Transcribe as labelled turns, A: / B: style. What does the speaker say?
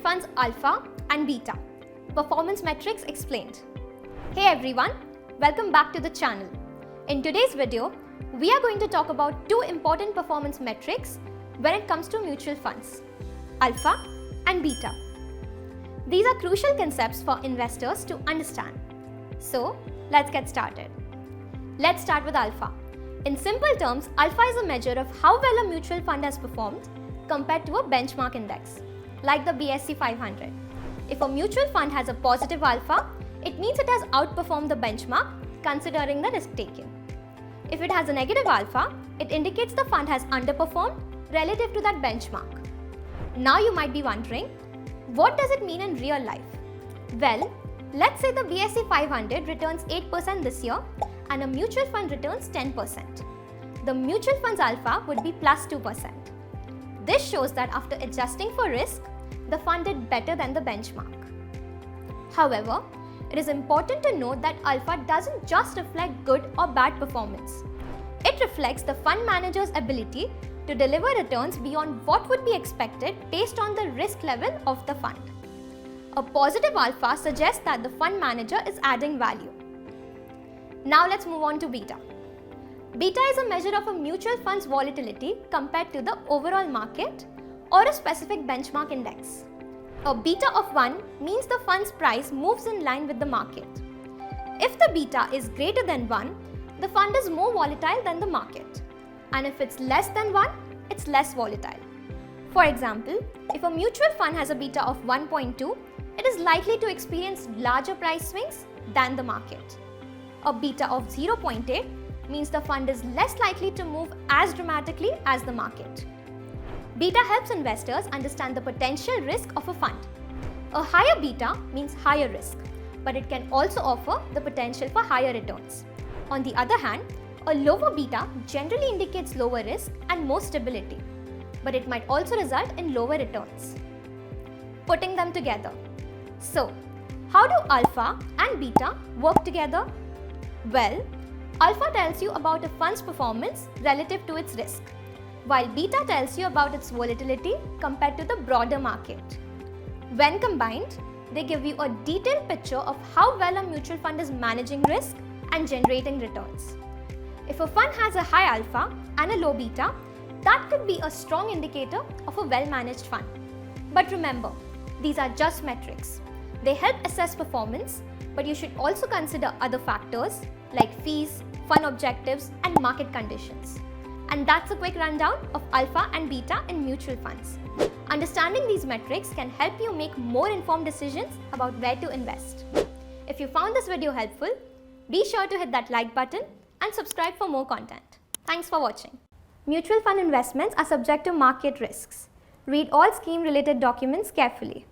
A: funds alpha and beta. Performance metrics explained. Hey everyone, welcome back to the channel. In today's video, we are going to talk about two important performance metrics when it comes to mutual funds, alpha and beta. These are crucial concepts for investors to understand. So, let's get started. Let's start with alpha. In simple terms, alpha is a measure of how well a mutual fund has performed compared to a benchmark index, like the BSE 500. If a mutual fund has a positive alpha, it means it has outperformed the benchmark considering the risk taken. If it has a negative alpha, it indicates the fund has underperformed relative to that benchmark. Now you might be wondering, what does it mean in real life? Well, let's say the BSE 500 returns 8% this year and a mutual fund returns 10%. The mutual fund's alpha would be plus 2%. This shows that after adjusting for risk, the fund did better than the benchmark. However, it is important to note that alpha doesn't just reflect good or bad performance. It reflects the fund manager's ability to deliver returns beyond what would be expected based on the risk level of the fund. A positive alpha suggests that the fund manager is adding value. Now let's move on to beta. Beta is a measure of a mutual fund's volatility compared to the overall market or a specific benchmark index. A beta of 1 means the fund's price moves in line with the market. If the beta is greater than 1, the fund is more volatile than the market. And if it's less than 1, it's less volatile. For example, if a mutual fund has a beta of 1.2, it is likely to experience larger price swings than the market. A beta of 0.8 means the fund is less likely to move as dramatically as the market. Beta helps investors understand the potential risk of a fund. A higher beta means higher risk, but it can also offer the potential for higher returns. On the other hand, a lower beta generally indicates lower risk and more stability, but it might also result in lower returns. Putting them together. So, how do alpha and beta work together? Well, alpha tells you about a fund's performance relative to its risk, while beta tells you about its volatility compared to the broader market. When combined, they give you a detailed picture of how well a mutual fund is managing risk and generating returns. If a fund has a high alpha and a low beta, that could be a strong indicator of a well-managed fund. But remember, these are just metrics. They help assess performance, but you should also consider other factors like fees, fund objectives, and market conditions. And that's a quick rundown of alpha and beta in mutual funds. Understanding these metrics can help you make more informed decisions about where to invest. If you found this video helpful, be sure to hit that like button and subscribe for more content. Thanks for watching. Mutual fund investments are subject to market risks. Read all scheme-related documents carefully.